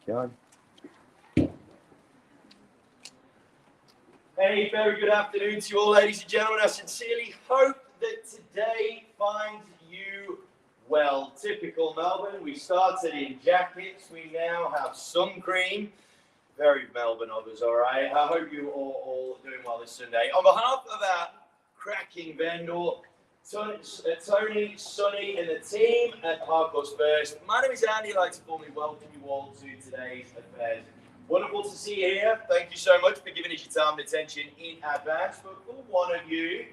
Go. Hey, very good afternoon to you all, ladies and gentlemen. I sincerely hope that today finds you well. Typical Melbourne. We started in jackets. We now have sun cream. Very Melbourne of us, all right? I hope you all doing well this Sunday. On behalf of our cracking vendor, Tony, Sonny, and the team at Hardcore's First, my name is Andy. I'd like to formally welcome you all to today's affairs. Wonderful to see you here. Thank you so much for giving us your time and attention in advance. But for one of you,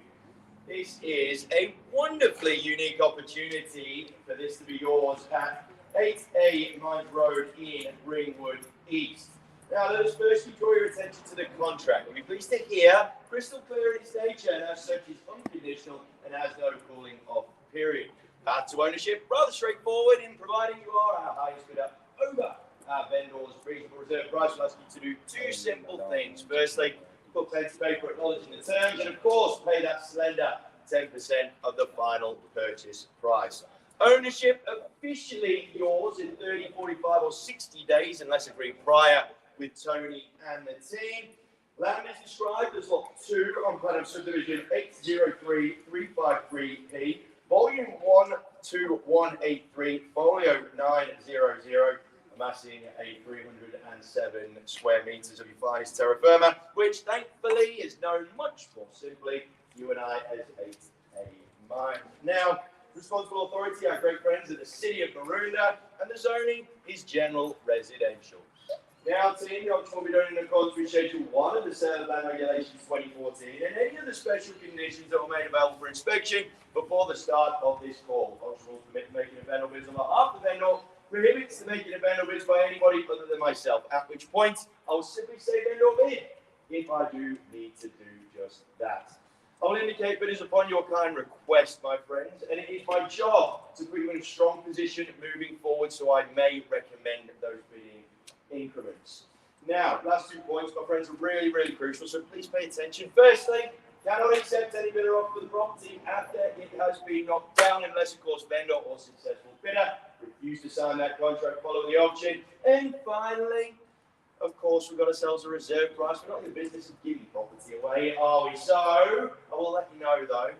this is a wonderfully unique opportunity for this to be yours at 8A Mines Road in Ringwood East. Now, let us firstly draw your attention to the contract. You'll be pleased to hear crystal clear in its nature and as such is unconditional and has no cooling off period. Path to ownership, rather straightforward in providing you are our highest bidder over our vendor's reasonable reserve price. Will ask you to do two simple things. Firstly, put pen to paper acknowledging the terms and of course pay that slender 10% of the final purchase price. Ownership officially yours in 30, 45 or 60 days unless agreed prior with Tony and the team. Land is described as Lot 2 on plan of subdivision 803353P, volume 12183, folio 900, amassing a 307 square meters of your finest terra firma, which thankfully is known much more simply, you and I, as 8A Mines. Now, responsible authority, our great friends at the City of Maroondah, and the zoning is general residential. Now, team, the auction will be done in accordance with Schedule 1 of the Sale of Land Regulations 2014 and any of the special conditions that were made available for inspection before the start of this call. Auction rules permit making a vendor bids on behalf of the vendor, prohibits the making of vendor bids by anybody other than myself, at which point I will simply say vendor bid if I do need to do just that. I will indicate bidders upon your kind request, my friends, and it is my job to put you in a strong position moving forward, so I may recommend those bidding increments. Now, last 2 points, my friends, are really, really crucial, so please pay attention. Firstly, cannot accept any bidder offer for the property after it has been knocked down unless, of course, vendor or successful bidder refuse to sign that contract following the auction. And finally, of course, we've got ourselves a reserve price. We're not in the business of giving property away, are we? So, I will let you know, though,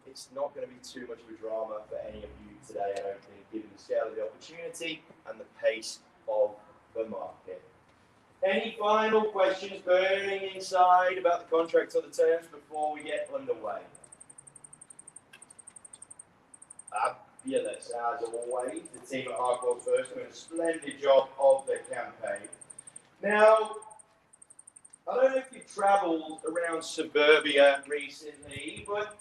it's not going to be too much of a drama for any of you today, I don't think, given the scale of the opportunity and the pace of the market. Any final questions burning inside about the contract or the terms before we get underway? Fabulous, as always. The team at Hardcore's First doing a splendid job of the campaign. Now, I don't know if you've travelled around suburbia recently, but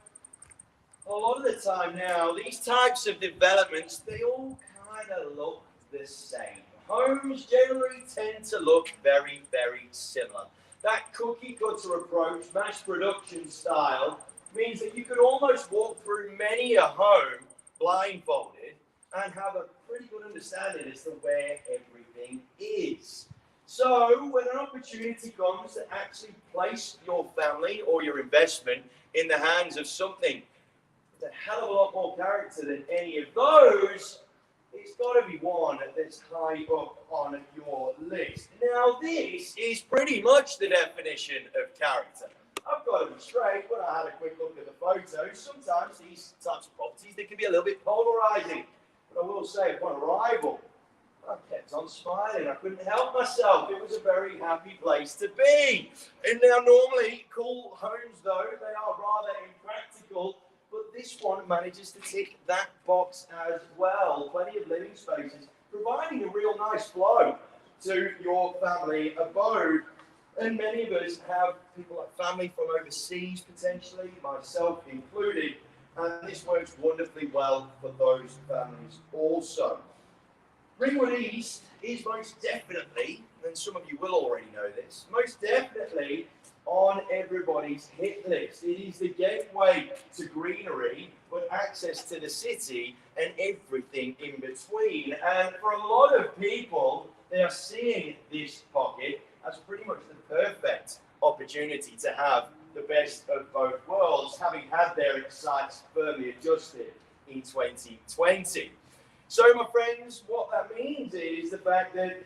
a lot of the time now, these types of developments, they all kind of look the same. Homes generally tend to look very, very similar. That cookie cutter approach, mass production style, means that you could almost walk through many a home blindfolded and have a pretty good understanding as to where everything is. So when an opportunity comes to actually place your family or your investment in the hands of something with a hell of a lot more character than any of those, it's got to be one that's high up on your list. Now, this is pretty much the definition of character. I've got to be straight, when I had a quick look at the photos, sometimes these types of properties, they can be a little bit polarizing. But I will say, upon arrival, I kept on smiling. I couldn't help myself. It was a very happy place to be. And now, normally, cool homes, though, they are rather impractical. But this one manages to tick that box as well. Plenty of living spaces, providing a real nice flow to your family abode. And many of us have people like family from overseas, potentially, myself included. And this works wonderfully well for those families also. Ringwood East is most definitely, and some of you will already know this, most definitely on everybody's hit list. It is the gateway to greenery, but access to the city and everything in between. And for a lot of people, they are seeing this pocket as pretty much the perfect opportunity to have the best of both worlds, having had their sights firmly adjusted in 2020. So, my friends, what that means is the fact that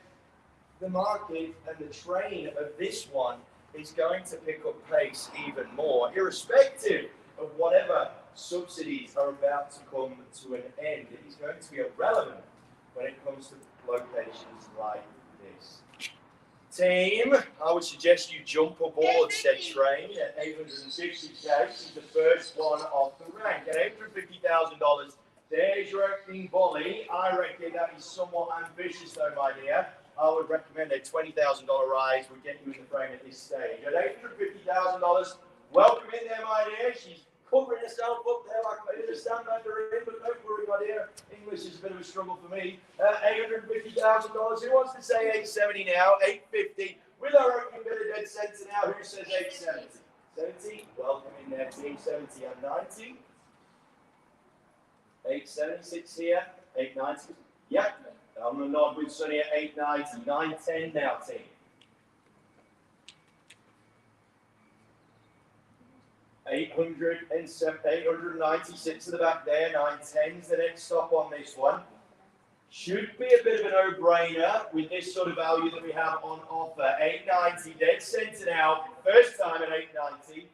the market and the train of this one is going to pick up pace even more, irrespective of whatever subsidies are about to come to an end. It is going to be irrelevant when it comes to locations like this. Team, I would suggest you jump aboard said train at 850k. She's the first one off the rank at $850,000. There's your opening volley. I reckon that is somewhat ambitious, though, my dear. I would recommend a $20,000 rise would get you in the frame at this stage. At $850,000, welcome in there, my dear. She's covering herself up there like I understand that they're in, but don't worry, my dear. English is a bit of a struggle for me. $850,000. Who wants to say 870 now? 850. With our opening bit of dead center now, who says 870? 70. Welcome in there, team. 70 and 90. 876 here. 890. Yep. I'm going to nod with Sonny at 890. 910 now, team. 896 at the back there. 910's the next stop on this one. Should be a bit of a no-brainer with this sort of value that we have on offer. 890, dead center now. First time at 890.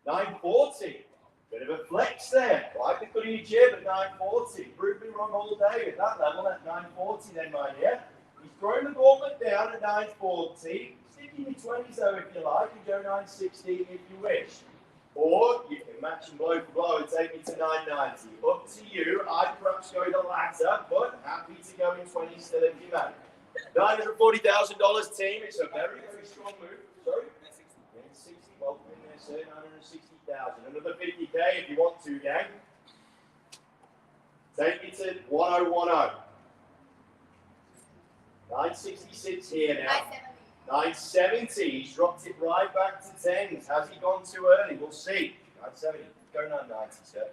940. Bit of a flex there. Like the cut of your jib at 940. Proved me wrong all day at that level at 940 then, my dear. He's thrown the gauntlet down at 940. Stick in your 20s though if you like, and go 960 if you wish. Or you can match and blow for blow and take me to 990. Up to you. I'd perhaps go the latter, but happy to go in 20s still if you may. $940,000 team. It's a very, very strong move. Sorry? 60. Welcome in there, sir. 960,000. Another 50k if you want to, gang. Take me to 1010. 966 here now. 970. He's dropped it right back to 10s. Has he gone too early? We'll see. 970. Go 990, sir.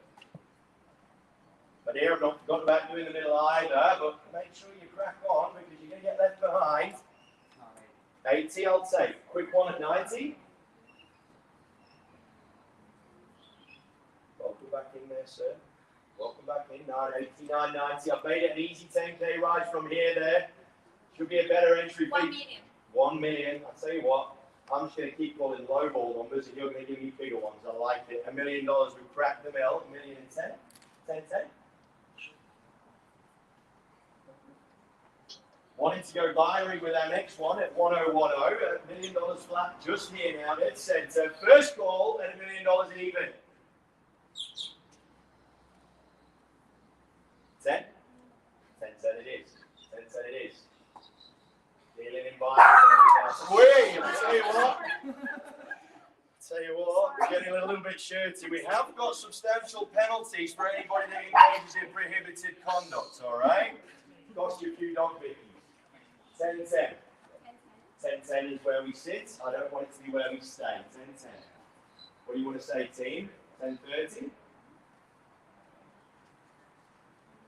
But here I've not forgotten about you in the middle either, but make sure you crack on because you're going to get left behind. 80 I'll take. Quick one at 90. Welcome back in there, sir. Welcome back in. 980, 990. I've made it an easy 10k rise from here there. Should be a better entry fee. 1 million. 1 million. I'll tell you what, I'm just going to keep calling low ball numbers and you're going to give me bigger ones. I like it. $1 million, we've cracked the mill. 1,010,000. 10. Wanting to go binary with our next one at 1010. $1 million flat just here now. Dead center. First call at $1 million even. 10. 10 said it is. 10 said it is. Dealing in binary. Wait, I'll tell you what, we're getting a little bit shirty. We have got substantial penalties for anybody that engages in prohibited conduct, all right? Cost you a few dog bickies. 10-10. 10-10 is where we sit. I don't want it to be where we stay. 10-10. What do you want to say, team? 10-30?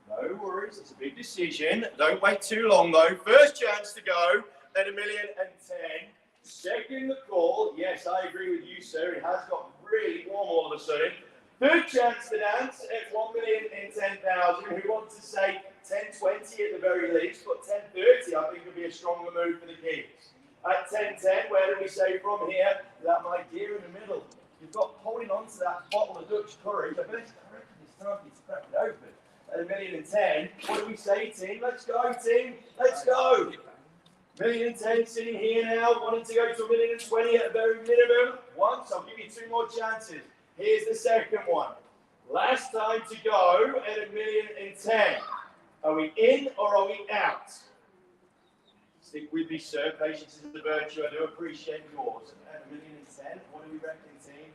No worries, it's a big decision. Don't wait too long though. First chance to go at 1,010,000. Second the call. Yes, I agree with you, sir. It has got really warm all of a sudden. Third chance to dance at 1,010,000. Who wants to say 10-20 at the very least, but 10-30 I think would be a stronger move for the Kings. At 10-10, where do we say from here? That my dear in the middle. You've got holding on to that bottle of Dutch courage. I bet it's time to crack it open. At 1,010,000. What do we say, team? Let's go, team. Let's go. 1,010,000 sitting here now, wanting to go to 1,020,000 at a very minimum. Once, I'll give you 2 more chances. Here's the second one. Last time to go at 1,010,000. Are we in or are we out? Stick with me, sir. Patience is a virtue. I do appreciate yours. At 1,010,000, what do we reckon, team?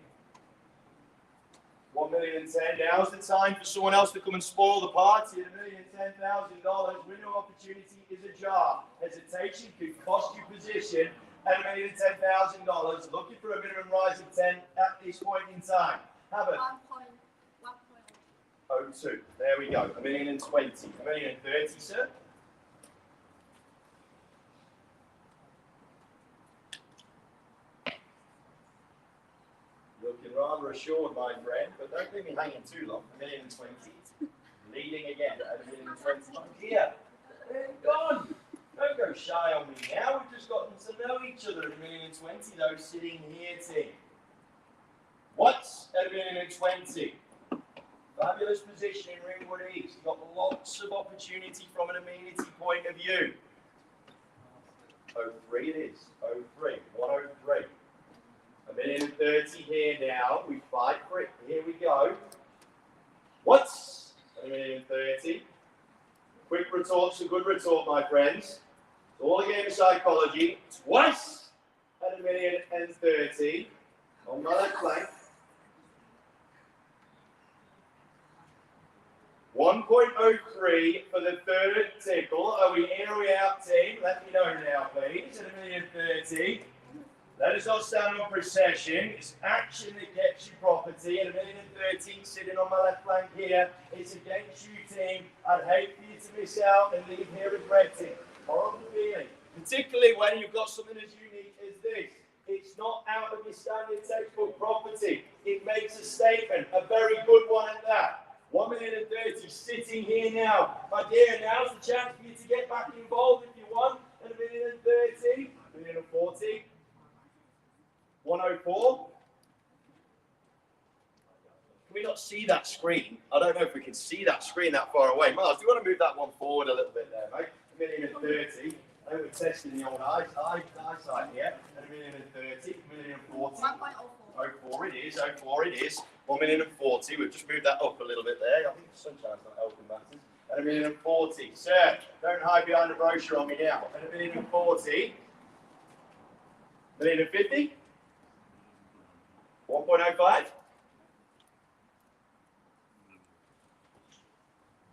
1,010,000. Now's the time for someone else to come and spoil the party at $1,010,000. Winning opportunity is ajar. Hesitation could cost you position at $1,010,000. Looking for a minimum rise of 10 at this point in time. Have it. 1.02. There we go. 1,020,000. 1,030,000, sir. Looking rather assured, my friend, but don't leave me hanging too long. 1,020,000. Leading again at 1,020,000. Here. Gone. Don't go go shy on me now. We've just gotten to know each other at 1,020,000, those sitting here, team. What's at 1,020,000? Fabulous position in Ringwood East. You've got lots of opportunity from an amenity point of view. 03 it is. 03. 103. 1,030,000 here now. We fight for it. Here we go. What's at 1,030,000? Quick retort's a good retort, my friends. It's all a game of psychology. Twice at 1,030,000. On my left flank. 1.03 for the third tickle. Are we in or are we out, team? Let me know now, please. At 1,030,000. That is not stand on procession. It's action that gets you property. At 1,030,000, sitting on my left flank here. It's against you, team. I'd hate for you to miss out and leave here regretting. Horrible feeling. Particularly when you've got something as unique as this. It's not out of your standard textbook property. It makes a statement. A very good one at that. 1,030,000 sitting here now. My dear, now's the chance for you to get back involved if you want. At 1,030,000, 1,040,000, 104. Can we not see that screen? I don't know if we can see that screen that far away. Miles, do you want to move that one forward a little bit there, mate? 1,030,000. I think we're testing the old eyesight here. At 1,030,000, 1,040,000. 04 it is, 04 it is. 1,040,000. We've just moved that up a little bit there. I think the sunshine's not helping matters. At 1,040,000. Sir, don't hide behind the brochure on me now. At 1,040,000. 1,050,000. 1.05.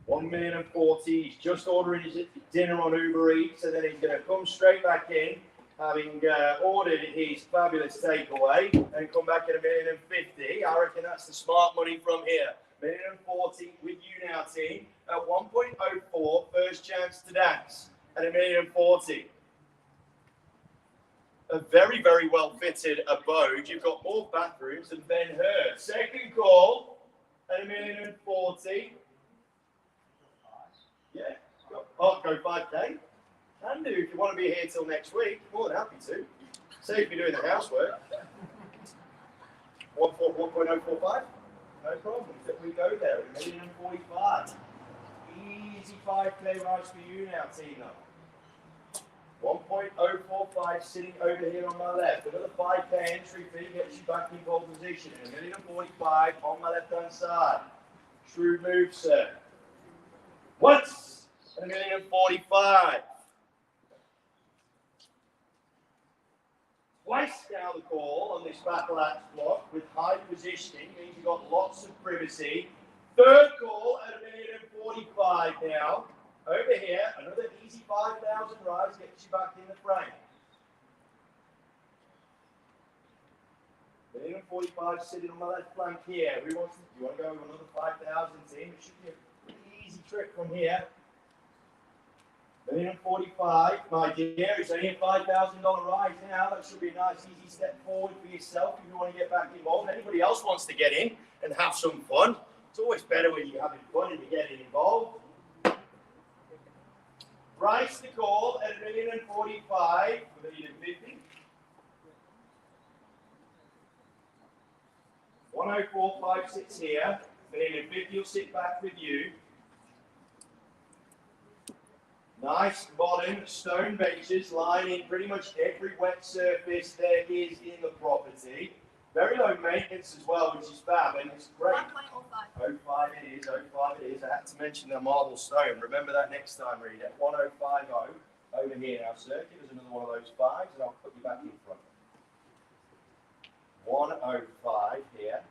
1,040,000. He's just ordering his dinner on Uber Eats, and then he's going to come straight back in, having ordered his fabulous takeaway, and come back at 1,050,000. I reckon that's the smart money from here. 1,040,000 with you now, team. At 1.04, first chance to dance at 1,040,000. A very, very well fitted abode. You've got more bathrooms than Ben Hur. Second call at 1,040,000. Yeah, go 5K. Can do if you want to be here till next week. More than happy to. Say if you're doing the housework. 1.045. No problem. We go there at 1,045,000. Easy 5K rides for you now, Tina. 1.045 sitting over here on my left. Another 5K entry fee gets you back in pole position. 1,045,000 on my left hand side. Shrewd move, sir. What's 1,045,000? Twice now the call on this battle axe block with high positioning means you've got lots of privacy. Third call at 1,045,000 now. Over here, another easy 5,000 rise gets you back in the frame. 1,045,000 sitting on my left flank here. Who wants to, do you want to go with another 5,000, team? It should be a pretty easy trick from here. 1,045,000, my dear. It's only a $5,000 rise now. That should be a nice, easy step forward for yourself if you want to get back involved. Anybody else wants to get in and have some fun? It's always better when you're having fun and you're getting involved. Price to call at 1,045,000, 1,050,000. 104.5 sits here. 1,050,000 will sit back with you. Nice modern stone benches lining pretty much every wet surface there is in the property. Very low maintenance as well, which is fab, and it's great. 1.05. 05 it is, 05 it is. I had to mention the marble stone. Remember that next time, reader. 105.0 over here now, sir. Give us another one of those fives, and I'll put you back in front. 105 here.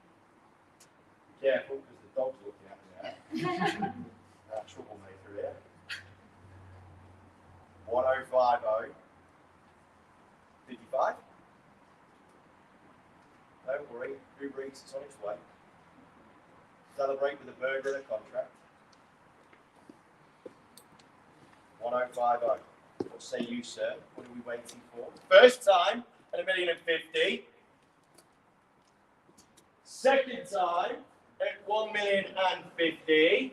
Be careful, because the dog's looking at me now. That troublemaker here. 105.0. 55. Don't worry, Uber Eats is on its way. Celebrate with a burger and a contract. 105.0. What say you, sir? What are we waiting for? First time at 1,050,000. Second time at 1,050,000.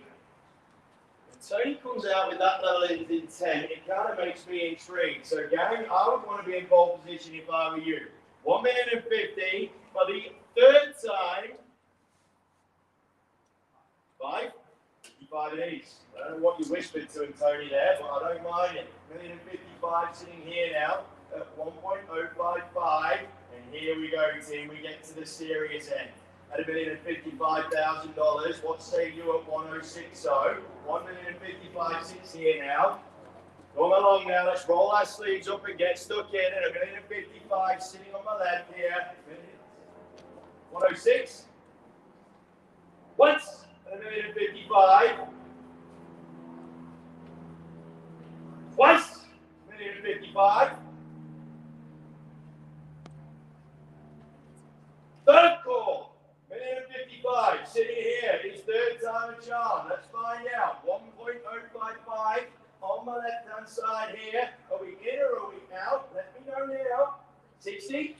Tony comes out with that level of intent, it kind of makes me intrigued. So, gang, I would want to be in pole position if I were you. 1,050,000 for the third time. 55 it is. I don't know what you whispered to him, Tony, there, but I don't mind it. 1,055,000 sitting here now at 1.055. And here we go, team. We get to the serious end. At $1,055,000, what say you at 106? 1,055,000 sits here now. Come along now, let's roll our sleeves up and get stuck in. At $1,055,000 sitting on my left here. 106. Once. At $1,055,000. Twice. 1,055,000. Third call. 1,055,000 sitting here. His third time a charm. Let's find out. 1.055 on my left hand side here. Are we in or are we out? Let me know now. 60.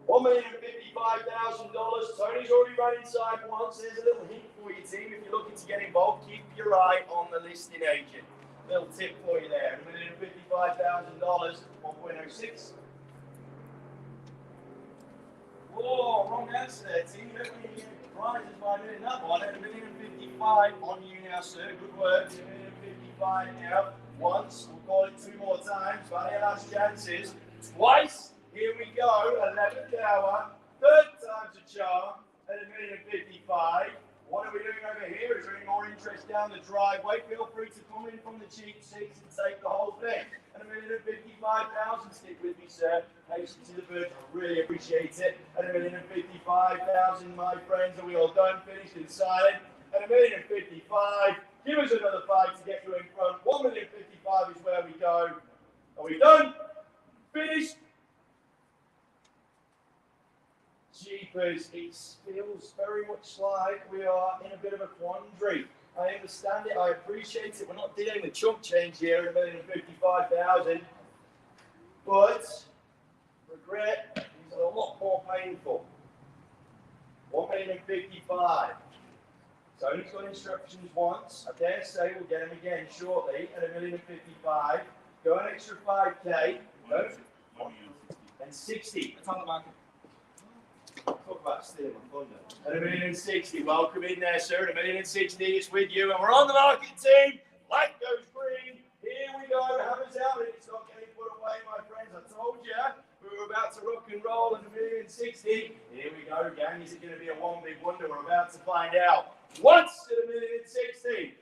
$1,055,000. Tony's already run inside once. There's a little hint for you, team. If you're looking to get involved, keep your eye on the listing agent. Little tip for you there. $1,055,000. 1.06. Whoa, wrong answer there, team. You don't really get prizes by doing that one. At $1,055,000 on you now, sir. Good work. $1,055,000 now. Once. We'll call it 2 more times. Value last chances. Twice. Here we go. 11th hour. Third time's a charm. At $1,055,000. What are we doing over here? Is there any more interest down the driveway? Feel free to come in from the cheap seats and take the whole thing. At $1,055,000, stick with me, sir. Patience to the birds, I really appreciate it. At $1,055,000, my friends, are we all done, finished, and silent? At $1,055,000, give us another 5 to get you in front. $1,055,000 is where we go. Are we done? Finished? Jeepers, it feels very much like we are in a bit of a quandary. I understand it, I appreciate it. We're not dealing with chump change here at $1,055,000, but regret is a lot more painful. $1,055,000. Tony's got instructions once. I dare say we'll get him again shortly at $1,055,000. Go an extra 5K. Go. And 60. That's on the market. Talk about stealing my thunder. At $1,060,000, welcome in there, sir. At $1,060,000, it's with you, and we're on the market, team. Light goes green. Here we go. Hammers out, and it's not getting put away, my friends. I told you we were about to rock and roll at $1,060,000. Here we go, gang. Is it going to be a one big wonder? We're about to find out. Once at $1,060,000.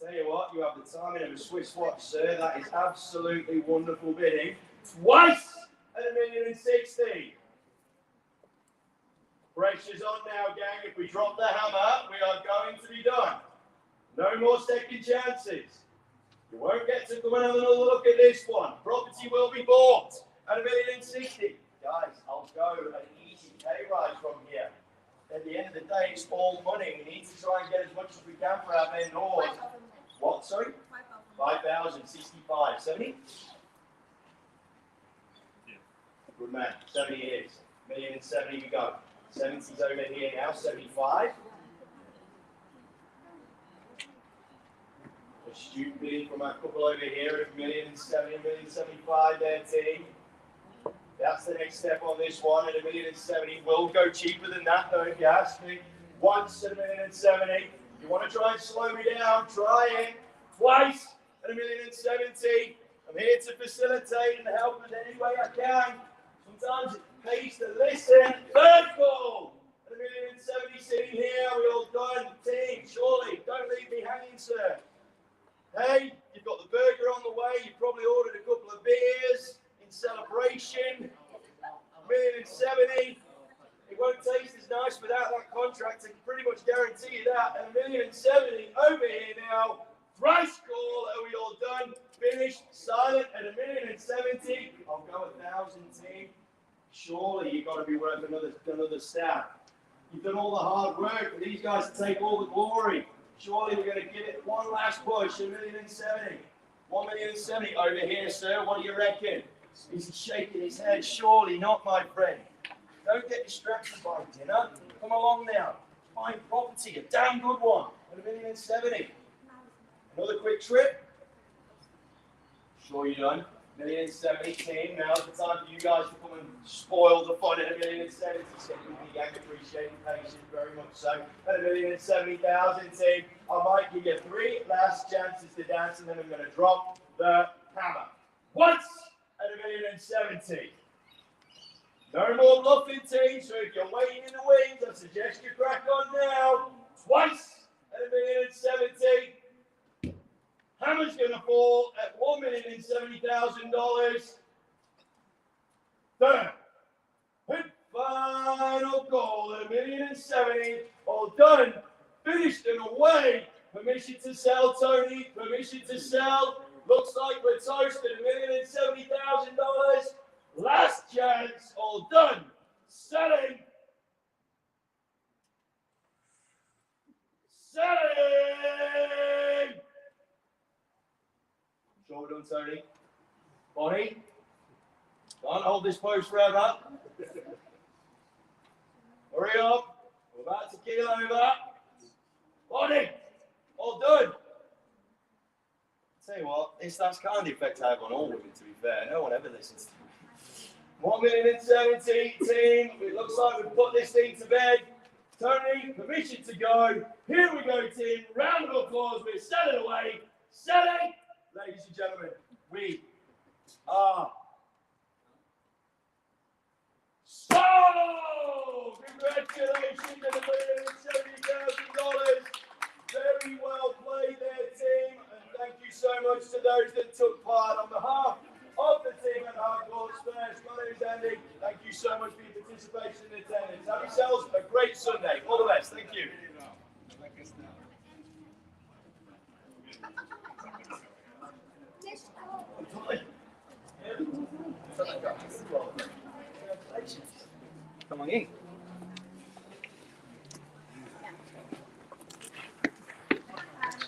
Tell you what, you have the timing of a Swiss watch, sir. That is absolutely wonderful bidding. Twice at $1,060,000. Pressure's on now, gang. If we drop the hammer, we are going to be done. No more second chances. You won't get to come and have another look at this one. Property will be bought at $1,060,000. Guys, I'll go an easy pay rise from here. At the end of the day, it's all money. We need to try and get as much as we can for our vendors. What, sorry? 5,000, 65, 70? Good man, 70 it is. $1,070,000 we go. 70's over here now, 75. A stupid from our couple over here at $1,070,000, $1,075,000 there, team. That's the next step on this one at $1,070,000. We'll go cheaper than that though, if you ask me. Once at $1,070,000. You want to try and slow me down, try it. Twice at $1,070,000. I'm here to facilitate and help in any way I can. Sometimes it pays to listen. Third call at $1,070,000 sitting here. We all done. Team, surely don't leave me hanging, sir. Hey, you've got the burger on the way. You probably ordered a couple of beers in celebration. $1,070,000. It won't taste as nice without that contract. I can pretty much guarantee you that. And $1,070,000 over here now. Thrice call. Are we all done? Finished. Silent at $1,070,000. I'll go 1,000, team. Surely you've got to be worth another stab. You've done all the hard work for these guys to take all the glory. Surely we're going to give it one last push. $1,070,000. $1,070,000 over here, sir. What do you reckon? He's shaking his head. Surely not, my friend. Don't get distracted by dinner. Come along now. Find property, a damn good one. At $1,070,000. Another quick trip. Sure you done. $1,070,000 team. Now's the time for you guys to come and spoil the fun at $1,070,000. So you gang appreciating patience very much so. At $1,070,000 team, I might give you 3 last chances to dance, and then I'm going to drop the hammer. Once at $1,070,000. No more bluffing team, so if you're waiting in the wings, I suggest you crack on now. Twice at $1,070,000. Hammer's going to fall at $1,070,000. Third, and final call at $1,070,000. All done, finished and away. Permission to sell, Tony. Permission to sell. Looks like we're toast at $1,070,000. Last chance. All done. Selling. Selling. Sure we're done, Tony? Bonnie? Can't hold this pose forever. Hurry up. We're about to keel over. Bonnie! All done. Tell you what, that's kind of the effect I have on all women, to be fair. No one ever listens to me. $1,070,000 team. It looks like we've put this thing to bed. Tony, permission to go. Here we go, team. Round of applause. We're selling away. Selling. Ladies and gentlemen, we are sold! Congratulations on $1,070,000. Very well played there, team. And thank you so much to those that took part. On behalf of the team at Hardcore Spurs, my name is Andy. Thank you so much for your participation and attendance. Have yourselves a great Sunday. All the best. Thank you. Come on in.